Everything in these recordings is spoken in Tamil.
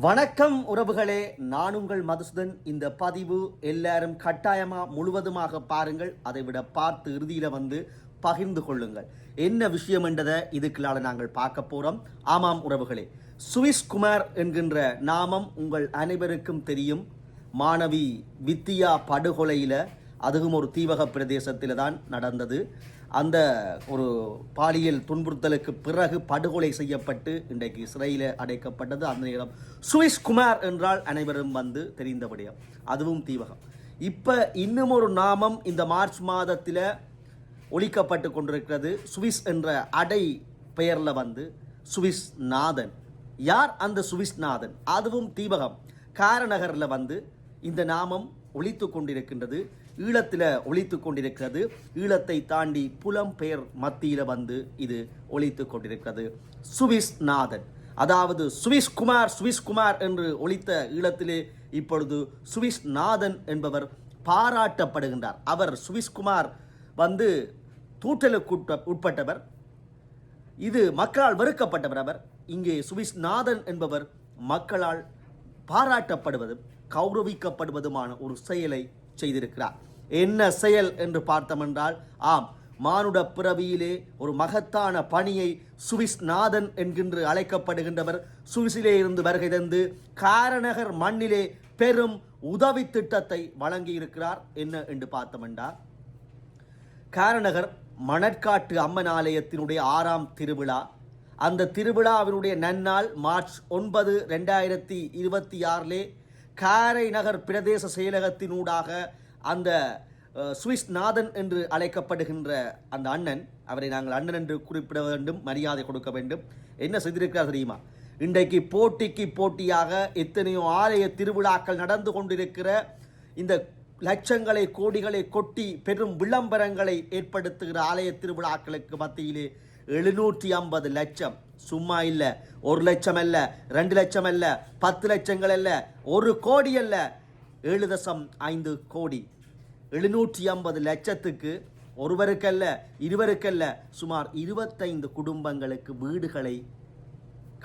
வணக்கம் உறவுகளே, நான் உங்கள் மதுசூதன். இந்த பதிவு எல்லாரும் கட்டாயமா முழுவதுமாக பாருங்கள். அதை விட பார்த்து இறுதியில் பகிர்ந்து கொள்ளுங்கள். என்ன விஷயம் என்றதை இதுக்குள்ளால நாங்கள் பார்க்க போறோம். ஆமாம் உறவுகளே, சுவிஸ் குமார் என்கின்ற நாமம் உங்கள் அனைவருக்கும் தெரியும். மாணவி வித்தியா படுகொலையில, அதுவும் ஒரு தீவக பிரதேசத்தில் தான் நடந்தது. அந்த ஒரு பாலியல் துன்புறுத்தலுக்கு பிறகு படுகொலை செய்யப்பட்டு இன்றைக்கு சிறையில் அடைக்கப்பட்டது. அந்த நேரம் சுவிஸ் குமார் என்றால் அனைவரும் தெரிந்தபடியும் அதுவும் தீவகம். இப்போ இன்னும் ஒரு நாமம் இந்த மார்ச் ஒலிக்கப்பட்டு கொண்டிருக்கிறது. சுவிஸ் என்ற அடை பெயரில் சுவிஸ் நாதன். யார் அந்த சுவிஸ் நாதன்? அதுவும் தீவகம் காரநகரில் இந்த நாமம் ஒலித்து கொண்டிருக்கின்றது. ஈழத்தில் ஒலித்து கொண்டிருக்கிறது. ஈழத்தை தாண்டி புலம்பெயர் மத்தியில் இது ஒலித்து கொண்டிருக்கிறது. சுவிஸ் நாதன், அதாவது சுவிஸ் குமார் என்று ஒலித்த ஈழத்திலே இப்பொழுது சுவிஸ் நாதன் என்பவர் பாராட்டப்படுகின்றார். அவர் சுவிஸ் குமார் தூற்றலுக்கு உட்பட்டவர். இது மக்களால் வெறுக்கப்பட்டவர். அவர் இங்கே சுவிஸ் நாதன் என்பவர் மக்களால் பாராட்டப்படுவதும் கௌரவிக்கப்படுவதுமான ஒரு செயலை செய்திருக்கிறார். என்ன செயல் என்று பார்த்தோமென்றால், ஆம், மானுட பிறவியிலே ஒரு மகத்தான பணியை சுவிஸ் நாதன் என்கின்ற அழைக்கப்படுகின்றவர் சுவிஸிலே இருந்து வருகை தந்து காரநகர் மண்ணிலே பெரும் உதவி திட்டத்தை வழங்கி இருக்கிறார். என்ன என்று பார்த்தோமென்றால், காரநகர் மணற்காட்டு அம்மன் ஆலயத்தினுடைய 6ஆம் திருவிழா. அந்த திருவிழாவினுடைய நன்னாள் மார்ச் 9, 2026 காரைநகர் பிரதேச செயலகத்தினூடாக அந்த சுவிஸ் நாதன் என்று அழைக்கப்படுகின்ற அந்த அண்ணன், அவரை நாங்கள் அண்ணன் என்று குறிப்பிட வேண்டும், மரியாதை கொடுக்க வேண்டும். என்ன செய்திருக்கிறார் தெரியுமா? இன்றைக்கு போட்டிக்கு போட்டியாக எத்தனையோ ஆலய திருவிழாக்கள் நடந்து கொண்டிருக்கிற இந்த லட்சங்களை கோடிகளை கொட்டி பெரும் விளம்பரங்களை ஏற்படுத்துகிற ஆலய திருவிழாக்களுக்கு மத்தியிலே 750 லட்சம், சும்மா இல்ல, 1 லட்சம் அல்ல, 2 லட்சம் அல்ல, 10 லட்சங்கள் அல்ல, 1 கோடி அல்ல, 7.5 கோடி, 750 லட்சத்துக்கு ஒருவருக்கல்ல, இருவருக்கல்ல, சுமார் 25 குடும்பங்களுக்கு வீடுகளை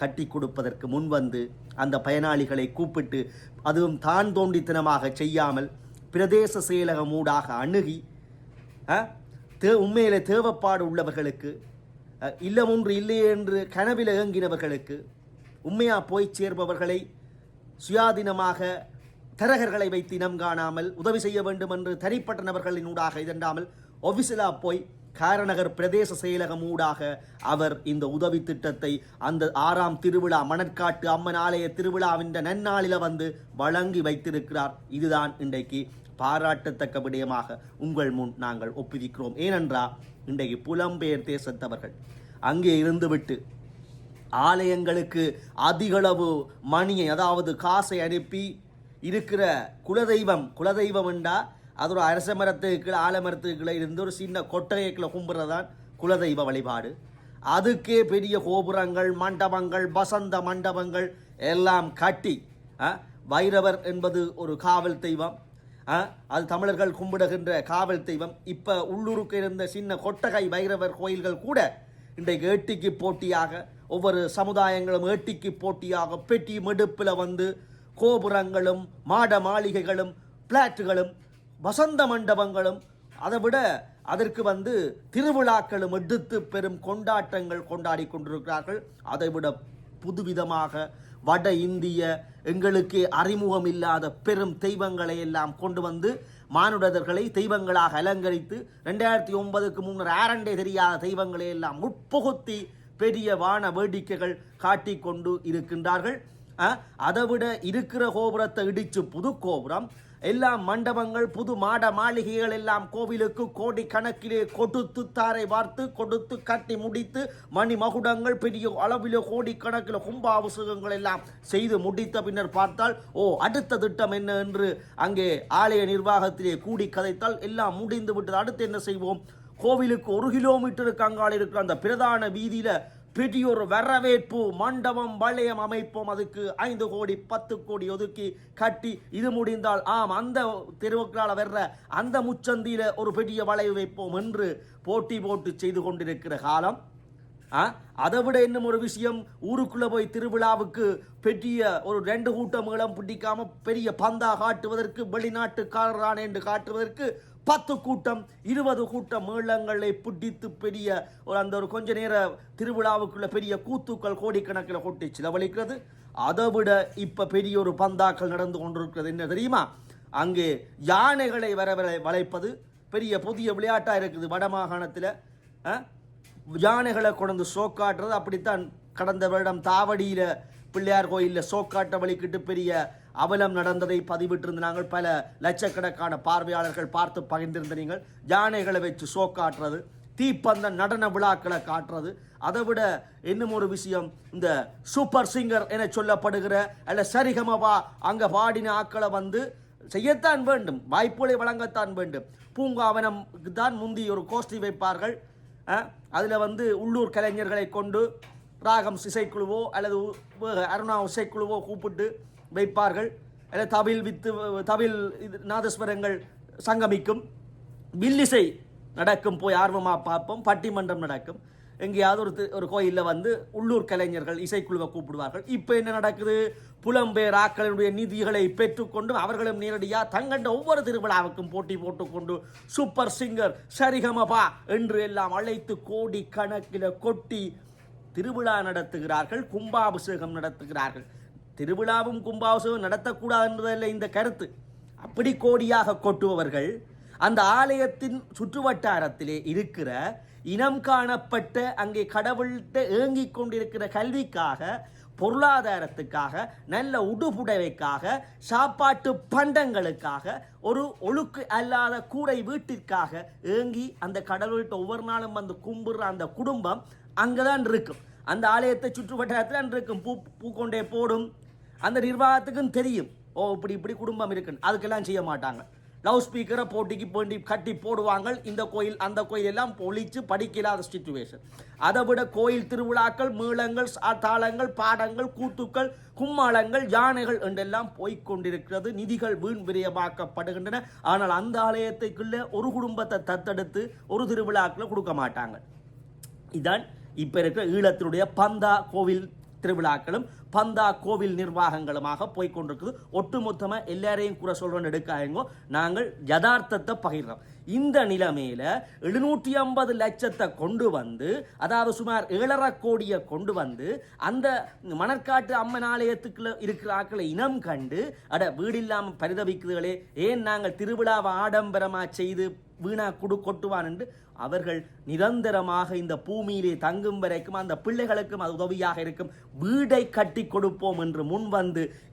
கட்டி கொடுப்பதற்கு முன்வந்து அந்த பயனாளிகளை கூப்பிட்டு, அதுவும் தான் தோண்டித்தனமாக செய்யாமல் பிரதேச செயலகம் ஊடாக அணுகி உண்மையிலே தேவைப்பாடு உள்ளவர்களுக்கு, இல்லம் ஒன்று இல்லையே என்று கனவில் இயங்கினவர்களுக்கு, உண்மையா போய் சேர்பவர்களை சுயாதீனமாக தரகர்களை வைத்து இனம் காணாமல் உதவி செய்ய வேண்டும் என்று தனிப்பட்ட நபர்களின் ஊடாக இதென்றாமல் ஒபிசிலாக போய் காரநகர் பிரதேச செயலகம் ஊடாக அவர் இந்த உதவி திட்டத்தை அந்த 6ஆம் திருவிழா, மணற்காட்டு அம்மன் ஆலய திருவிழாவின் நன்னாளில் வழங்கி வைத்திருக்கிறார். இதுதான் இன்றைக்கு பாராட்டத்தக்க விடயமாக உங்கள் முன் நாங்கள் ஒப்புவிக்கிறோம். ஏனென்றால் இன்றைக்கு புலம்பெயர் தேசத்தவர்கள் அங்கே இருந்துவிட்டு ஆலயங்களுக்கு அதிகளவு மணியை, அதாவது காசை அனுப்பி இருக்கிற குலதெய்வம் என்றா அது ஒரு அரச மரத்துக்குள்ள ஆலமரத்துக்குள்ள இருந்து ஒரு சின்ன கொட்டகைக்குள்ள கும்புறதான் குலதெய்வ வழிபாடு. அதுக்கே பெரிய கோபுரங்கள், மண்டபங்கள், வசந்த மண்டபங்கள் எல்லாம் கட்டி, வைரவர் என்பது ஒரு காவல் தெய்வம், அது தமிழர்கள் கும்பிடுகின்ற காவல் தெய்வம். இப்போ உள்ளூருக்கு இருந்த சின்ன கொட்டகை வைரவர் கோயில்கள் கூட இன்றைக்கு ஏட்டிக்கு போட்டியாக, ஒவ்வொரு சமுதாயங்களும் ஏட்டிக்கு போட்டியாக பெட்டி மெடுப்பில் கோபுரங்களும் மாட மாளிகைகளும் பிளாட்டுகளும் வசந்த மண்டபங்களும், அதை விட அதற்கு திருவிழாக்களும் எடுத்து பெரும் கொண்டாட்டங்கள் கொண்டாடி கொண்டிருக்கிறார்கள். அதை விட புதுவிதமாக வட இந்திய எங்களுக்கு அறிமுகம் இல்லாத பெரும் தெய்வங்களை எல்லாம் கொண்டு மானுடர்களை தெய்வங்களாக அலங்கரித்து 2009க்கு முன்னர் ஆரண்டே தெரியாத தெய்வங்களை எல்லாம் உட்புகுத்தி பெரிய வான வேடிக்கைகள் காட்டிக்கொண்டு இருக்கின்றார்கள். அதை விட இருக்கிற கோபுரத்தை இடித்து புது கோபுரம், எல்லாம் மண்டபங்கள், புது மாட மாளிகைகள் எல்லாம் கோவிலுக்கு கோடி கணக்கிலே கொடுத்து தாரை வார்த்து கொடுத்து கட்டி முடித்து மணி மகுடங்கள் பெரிய அளவிலே கோடி கணக்கில் கும்பாபிஷேகங்கள் எல்லாம் செய்து முடித்த பின்னர் பார்த்தால், அடுத்த திட்டம் என்ன என்று அங்கே ஆலய நிர்வாகத்திலே கூடி கதைத்தால் எல்லாம் முடிந்து விட்டது. அடுத்து என்ன செய்வோம்? கோவிலுக்கு 1 கிலோமீட்டருக்கு அங்கால் இருக்கிற அந்த பிரதான வீதியில பெரிய ஒரு வரவேற்பு மண்டபம் வளையம் அமைப்போம், அதுக்கு 5 கோடி 10 கோடி ஒதுக்கி கட்டி, இது முடிந்தால் அந்த தெருவுக்களால் வர்ற அந்த முச்சந்தியில ஒரு பெரிய வளைவு வைப்போம் என்று போட்டி போட்டு செய்து கொண்டிருக்கிற காலம் அதை விட இன்னும் ஒரு விஷயம், ஊருக்குள்ள போய் திருவிழாவுக்கு பெரிய ஒரு 2 கூட்டம் மேளம் பிடிக்காம பெரிய பந்தா காட்டுவதற்கு, வெளிநாட்டுக்காரரான என்று காட்டுவதற்கு 10 கூட்டம் 20 கூட்டம் மேளங்களை பிடித்து பெரிய ஒரு கொஞ்ச நேர திருவிழாவுக்குள்ள பெரிய கூத்துக்கள் கோடிக்கணக்கில் கொட்டி செலவழிக்கிறது. அதை விட இப்ப பெரிய ஒரு பந்தாக்கள் நடந்து கொண்டிருக்கிறது. என்ன தெரியுமா? அங்கே யானைகளை வளைப்பது பெரிய புதிய விளையாட்டா இருக்குது. வடமாகாணத்தில் யானைகளை கொண்டு சோக்காட்டுறது. அப்படித்தான் கடந்த வருடம் தாவடியில பிள்ளையார் கோயிலில் சோக்காட்ட வலிக்கிட்டு பெரிய அவலம் நடந்ததை பதிவிட்டிருந்த நாங்கள் பல லட்சக்கணக்கான பார்வையாளர்கள் பார்த்து பகிர்ந்திருந்தீர்கள். யானைகளை வச்சு சோக்காட்டுறது, தீப்பந்த நடன விழாக்களை காட்டுறது. அதை விட இன்னும் ஒரு விஷயம், இந்த சூப்பர் சிங்கர் என சொல்லப்படுகிற அல்ல சரிகமவா அங்க பாடின ஆக்களை செய்யத்தான் வேண்டும், வாய்ப்புகளை வழங்கத்தான் வேண்டும். பூங்காவனம்க்கு தான் முந்தி ஒரு கோஷ்டி வைப்பார்கள். அதில் உள்ளூர் கலைஞர்களை கொண்டு ராகம் இசைக்குழுவோ அல்லது அருணா இசைக்குழுவோ கூப்பிட்டு வைப்பார்கள். அல்லது தவில் நாதஸ்வரங்கள் சங்கமிக்கும், வில்லிசை நடக்கும், போய் ஆர்வமாக பார்ப்போம். பட்டிமன்றம் நடக்கும். எங்கேயாவது ஒரு கோயிலில் உள்ளூர் கலைஞர்கள் இசைக்குழுவை கூப்பிடுவார்கள். இப்போ என்ன நடக்குது? புலம்பெயர் ஆக்களுடைய நிதிகளை பெற்றுக்கொண்டு அவர்களும் நேரடியாக தங்கண்ட ஒவ்வொரு திருவிழாவுக்கும் போட்டி போட்டுக்கொண்டு சூப்பர் சிங்கர் சரிகமபா என்று எல்லாம் அழைத்து கோடி கணக்கில் கொட்டி திருவிழா நடத்துகிறார்கள், கும்பாபிஷேகம் நடத்துகிறார்கள். திருவிழாவும் கும்பாபிஷேகம் நடத்தக்கூடாது என்பதில்லை இந்த கருத்து. அப்படி கோடியாக கொட்டுபவர்கள் அந்த ஆலயத்தின் சுற்றுவட்டாரத்திலே இருக்கிற இனம் காணப்பட்ட அங்கே கடவுள்கிட்ட ஏங்கிக் கொண்டிருக்கிற கல்விக்காக, பொருளாதாரத்துக்காக, நல்ல உடுபுடவைக்காக, சாப்பாட்டு பண்டங்களுக்காக, ஒரு ஒழுக்கு அல்லாத கூரை வீட்டிற்காக ஏங்கி அந்த கடவுள்கிட்ட ஒவ்வொரு நாளும் கும்பிடுற அந்த குடும்பம் அங்கதான் இருக்கும். அந்த ஆலயத்தை சுற்றுவட்டாரத்தில் இருக்கும். பூக்கொண்டே போடும். அந்த நிர்வாகத்துக்கும் தெரியும், இப்படி குடும்பம் இருக்குன்னு. அதுக்கெல்லாம் செய்ய மாட்டாங்க. லவுட் ஸ்பீக்கரை போட்டிக்கு போண்டி கட்டி போடுவாங்க. இந்த கோயில் அந்த கோயில் எல்லாம் ஒழிச்சு படிக்கலாத சிச்சுவேஷன். அதை விட கோயில் திருவிழாக்கள், மேளங்கள், தாளங்கள், பாடங்கள், கூத்துக்கள், கும்மாளங்கள், யானைகள் என்றெல்லாம் போய்கொண்டிருக்கிறது. நிதிகள் வீண் விரயமாக்கப்படுகின்றன. ஆனால் அந்த ஆலயத்துக்குள்ள ஒரு குடும்பத்தை தத்தெடுத்து ஒரு திருவிழாக்களை கொடுக்க மாட்டாங்க. இதான் இப்ப இருக்கிற ஈழத்தினுடைய பந்தா கோவில் திருவிழாக்களும் பந்தா கோவில் நிர்வாகங்களுமாக போய்கொண்டிருக்குது. ஒட்டுமொத்தமாக எல்லாரையும் கூட சொல்றோன்னு எடுக்காயங்கோ, நாங்கள் யதார்த்தத்தை பகிர்றோம். இந்த நிலைமையில 750 லட்சத்தை கொண்டு அதாவது சுமார் 7.5 கோடியை கொண்டு அந்த மணற்காட்டு அம்மன் ஆலயத்துக்குள்ள இருக்கிற ஆக்களை இனம் கண்டு வீடு இல்லாமல் பரிதவிக்குதுகளே, ஏன் நாங்கள் திருவிழாவை ஆடம்பரமா செய்து வீணா கொட்டுவான் என்று அவர்கள் நிரந்தரமாக இந்த பூமியிலே தங்கும் வரைக்கும் அந்த பிள்ளைகளுக்கும் அது உதவியாக இருக்கும். வீடை கட்டி கொடுப்போம் என்று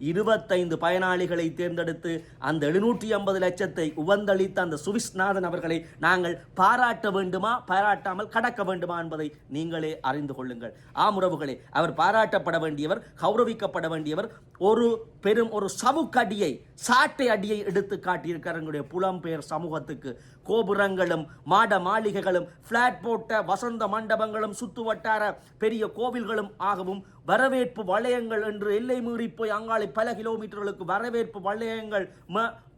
25 பயனாளிகளை தேர்ந்தெடுத்து அந்த 750 லட்சத்தை உவந்தளித்த அந்த சுவிஸ்நாதன் அவர்களை நாங்கள் பாராட்ட வேண்டுமா, பாராட்டாமல் கடக்க வேண்டுமா என்பதை நீங்களே அறிந்து கொள்ளுங்கள். ஆமுறவுகளே, அவர் பாராட்டப்பட வேண்டியவர், கௌரவிக்கப்பட வேண்டியவர். ஒரு சவுக்கடியை, சாட்டை அடியை எடுத்து காட்டியிருக்கிறார் எங்களுடைய புலம்பெயர் சமூகத்துக்கு. கோபுரங்களும் மாட மாளிகைகளும் பிளாட் போட்ட வசந்த மண்டபங்களும் சுத்து வட்டார பெரிய கோவில்களும் ஆகவும் வரவேற்பு வளையங்கள் என்று எல்லை மீறி போய் அங்காளி பல கிலோமீட்டர்களுக்கு வரவேற்பு வளையங்கள்,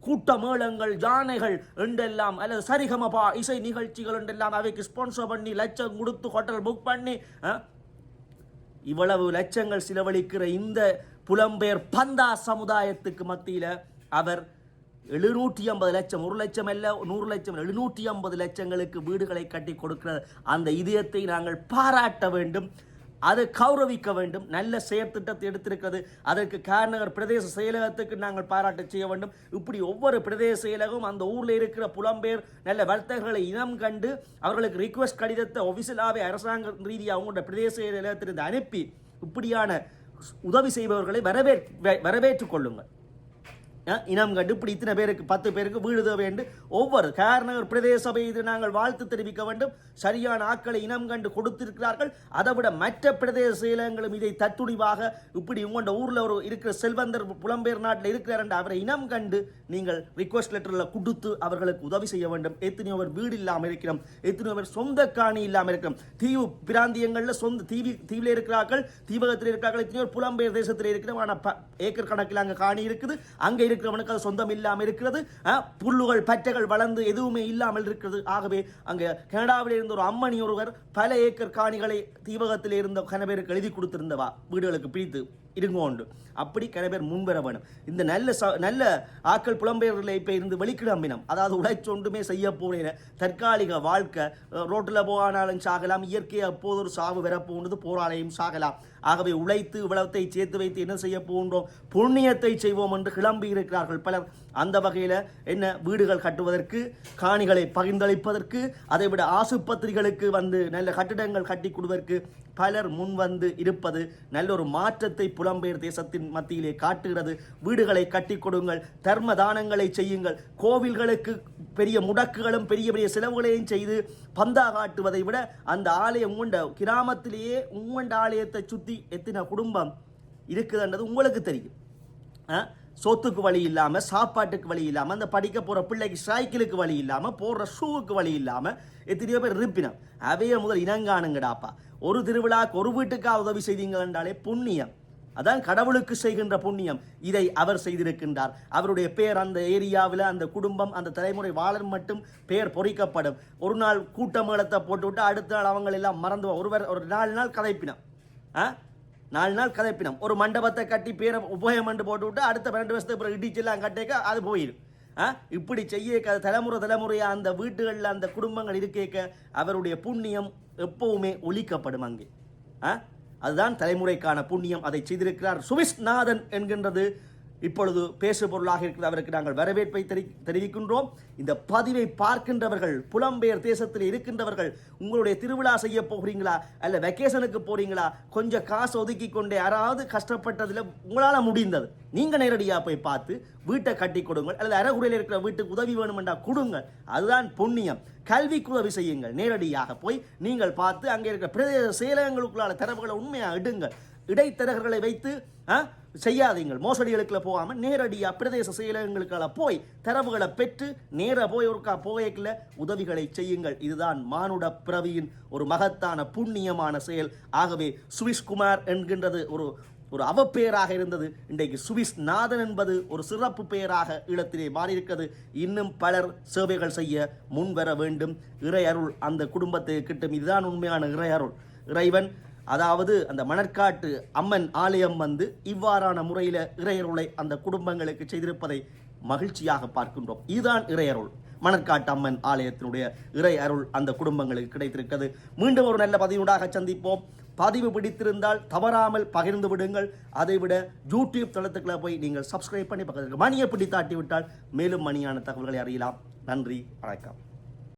கூட்ட மேளங்கள், யானைகள் என்றெல்லாம் அல்லது சரிகமபா இசை நிகழ்ச்சிகள் என்றெல்லாம் அவைக்கு ஸ்பான்சர் பண்ணி லட்சம் கொடுத்து ஹோட்டல் புக் பண்ணி இவ்வளவு லட்சங்கள் செலவழிக்கிற இந்த புலம்பெயர் பந்தா சமுதாயத்துக்கு மத்தியில அவர் 750 லட்சம், 1 லட்சம் அல்ல 100 லட்சம், 750 லட்சங்களுக்கு வீடுகளை கட்டி கொடுக்கிற அந்த இதயத்தை நாங்கள் பாராட்ட வேண்டும், அதை கௌரவிக்க வேண்டும். நல்ல செயற்திட்டத்தை எடுத்திருக்கிறது. அதற்கு காரணர் பிரதேச செயலகத்துக்கு நாங்கள் பாராட்ட செய்ய வேண்டும். இப்படி ஒவ்வொரு பிரதேச செயலகம் அந்த ஊரில் இருக்கிற புலம்பெயர் நல்ல வர்த்தகர்களை இனம் கண்டு அவர்களுக்கு ரிக்வெஸ்ட் கடிதத்தை ஒபிசியலாகவே அரசாங்க ரீதியாக அவங்களோட பிரதேச செயலகத்திலிருந்து அனுப்பி இப்படியான உதவி செய்பவர்களை வரவேற்றுக் கொள்ளுங்கள். இனம் கண்டு இப்படி இத்தனை பேருக்கு 10 பேருக்கு வீடு தேவை என்று ஒவ்வொரு காரணர் பிரதேச சபை இது நாங்கள் வாழ்த்து தெரிவிக்க வேண்டும். சரியான ஆட்களை இனம் கண்டு கொடுத்திருக்கிறார்கள். அதை விட மற்ற பிரதேச செயலகங்களும் இதை தத்துடிவாக இப்படி உங்களோட ஊரில் ஒரு இருக்கிற செல்வந்தர் புலம்பெயர் நாட்டில் இருக்கிறார் என்று அவரை இனம் கண்டு நீங்கள் ரிக்வெஸ்ட் லெட்டரில் கொடுத்து அவர்களுக்கு உதவி செய்ய வேண்டும். எத்தனையோ பேர் வீடு இல்லாமல் இருக்கிறோம், எத்தனையோ பேர் சொந்த காணி இல்லாமல் இருக்கிறோம். தீவு பிராந்தியங்களில் சொந்த தீவில் இருக்கிறார்கள், தீபகத்தில் இருக்கிறார்கள். எத்தனையோ புலம்பெயர் தேசத்தில் இருக்கிறோம். ஆனால் ஏக்கர் கணக்கில் அங்கே காணி இருக்குது. அங்கே இருக்கிறவனுக்கு அது சொந்தம் இல்லாமல் இருக்கிறது. புல்லுகள் பற்றைகள் வளர்ந்து எதுவுமே இல்லாமல் இருக்கிறது. ஆகவே அங்கே கனடாவில் இருந்த ஒரு அம்மணி ஒருவர் பல ஏக்கர் காணிகளை தீபகத்தில் இருந்த கணவருக்கு எழுதி கொடுத்திருந்தவா வீடுகளுக்கு பிரித்து இருங்கோண்டு. அப்படி கணவர் முன்வர வேணும். இந்த நல்ல ஆக்கள் புலம்பெயர்களை இப்போ இருந்து வெளிக்கிடம்பினம், அதாவது உழைச்சொண்டுமே செய்ய போகிற தற்காலிக வாழ்க்கை, ரோட்டில் போனாலும் சாகலாம், இயற்கையை அப்போது ஒரு சாவு வரப்போன்றது, போராளையும் சாகலாம். ஆகவே உழைத்து இவ்வளத்தை சேர்த்து வைத்து என்ன செய்ய போகின்றோம், புண்ணியத்தை செய்வோம் என்று கிளம்பி இருக்கிறார்கள் பலர். அந்த வகையில் என்ன வீடுகள் கட்டுவதற்கு, காணிகளை பகிர்ந்தளிப்பதற்கு, அதைவிட ஆசுபத்திரிகளுக்கு வந்து நல்ல கட்டிடங்கள் கட்டி கொடுவதற்கு பலர் முன் வந்து இருப்பது நல்ல ஒரு மாற்றத்தை புலம்பெயர் தேசத்தின் மத்தியிலே காட்டுகிறது. வீடுகளை கட்டி கொடுங்கள், தர்ம தானங்களை செய்யுங்கள். கோவில்களுக்கு பெரிய முடக்குகளும் பெரிய பெரிய செலவுகளையும் செய்து பந்தா காட்டுவதை விட அந்த ஆலயம் உண்ட கிராமத்திலேயே உண்ட ஆலயத்தை சுற்றி எத்தனை குடும்பம் இருக்குதுன்றது உங்களுக்கு தெரியும். சொத்துக்கு வழி இல்லாமல், சாப்பாட்டுக்கு வழி இல்லாமல், அந்த படிக்க போகிற பிள்ளைக்கு சைக்கிளுக்கு வழி இல்லாமல், போடுற ஷூவுக்கு வழி இல்லாமல் எத்தனையோ பேர் இருப்பினம். அவைய முதல் இனங்காணுங்கடாப்பா. ஒரு திருவிழாக்கு ஒரு வீட்டுக்காக உதவி செய்தீங்கள் என்றாலே புண்ணியம். அதான் கடவுளுக்கு செய்கின்ற புண்ணியம். இதை அவர் செய்திருக்கின்றார். அவருடைய பெயர் அந்த ஏரியாவில், அந்த குடும்பம், அந்த தலைமுறை வாழர் மட்டும் பெயர் பொறிக்கப்படும். ஒரு நாள் கூட்டமேளத்தை போட்டுவிட்டு அடுத்த நாள் அவங்க எல்லாம் மறந்து ஒரு 4 நாள் கதைப்பினம். 4 நாள் கதைப்பினம். ஒரு மண்டபத்தை கட்டி பேரை உபயம் என்று போட்டு விட்டு அடுத்த 12 வருஷத்துக்கு பிறகு இடிச்செல்லாம் கட்டேக்க அது போயிடும். இப்படி செய்ய தலைமுறையாக அந்த வீடுகளில் அந்த குடும்பங்கள் இருக்கேக்க அவருடைய புண்ணியம் எப்பவுமே ஒலிக்கப்படும் அங்கே. அதுதான் தலைமுறைக்கான புண்ணியம். அதை செய்திருக்கிறார் சுவிஸ் நாதன் என்கின்றது இப்பொழுது பேசு பொருளாக இருக்கிற அவருக்கு நாங்கள் வரவேற்பை தெரிவிக்கின்றோம். இந்த பதிவை பார்க்கின்றவர்கள், புலம்பெயர் தேசத்தில் இருக்கின்றவர்கள், உங்களுடைய திருவிழா செய்ய போகிறீங்களா, அல்ல வெக்கேஷனுக்கு போறீங்களா, கொஞ்சம் காசு ஒதுக்கி கொண்டே யாராவது கஷ்டப்பட்டதில் உங்களால் முடிந்தது நீங்கள் நேரடியாக போய் பார்த்து வீட்டை கட்டி கொடுங்கள், அல்லது அறகுறையில் இருக்கிற வீட்டுக்கு உதவி வேணுமென்றா கொடுங்கள். அதுதான் புண்ணியம். கல்விக்கு உதவி செய்யுங்கள். நேரடியாக போய் நீங்கள் பார்த்து அங்கே இருக்கிற பிரதேச செயலகங்களுக்குள்ளான தரவுகளை உண்மையாக இடுங்கள். இடைத்தரகர்களை வைத்து செய்யாதீங்கள். மோசடிகளுக்குள்ள போகாமல் நேரடியாக பிரதேச செயலகங்களுக்கால போய் தரவுகளை பெற்று நேர போய் ஒருக்கா போகல உதவிகளை செய்யுங்கள். இதுதான் மானுட பிறவியின் ஒரு மகத்தான புண்ணியமான செயல். ஆகவே சுவிஸ் குமார் என்கின்றது ஒரு அவப்பெயராக இருந்தது. இன்றைக்கு சுவிஸ் நாதன் என்பது ஒரு சிறப்பு பெயராக ஈழத்திலே மாறியிருக்கிறது. இன்னும் பலர் சேவைகள் செய்ய முன்வர வேண்டும். இறை அருள் அந்த குடும்பத்தை கிட்டும். இதுதான் உண்மையான இறை அருள். இறைவன், அதாவது அந்த மணற்காட்டு அம்மன் ஆலயம் வந்து இவ்வாறான முறையில் இறையருளை அந்த குடும்பங்களுக்கு செய்திருப்பதை மகிழ்ச்சியாக பார்க்கின்றோம். இதுதான் இறையருள். மணற்காட்டு அம்மன் ஆலயத்தினுடைய இறை அருள் அந்த குடும்பங்களுக்கு கிடைத்திருக்கிறது. மீண்டும் ஒரு நல்ல பதிவுடாக சந்திப்போம். பதிவு பிடித்திருந்தால் தவறாமல் பகிர்ந்து விடுங்கள். அதைவிட யூடியூப் தளத்துக்களை போய் நீங்கள் சப்ஸ்கிரைப் பண்ணி பக்கத்தில் மணியை பிடித்தாட்டி விட்டால் மேலும் மணியான தகவல்களை அறியலாம். நன்றி, வணக்கம்.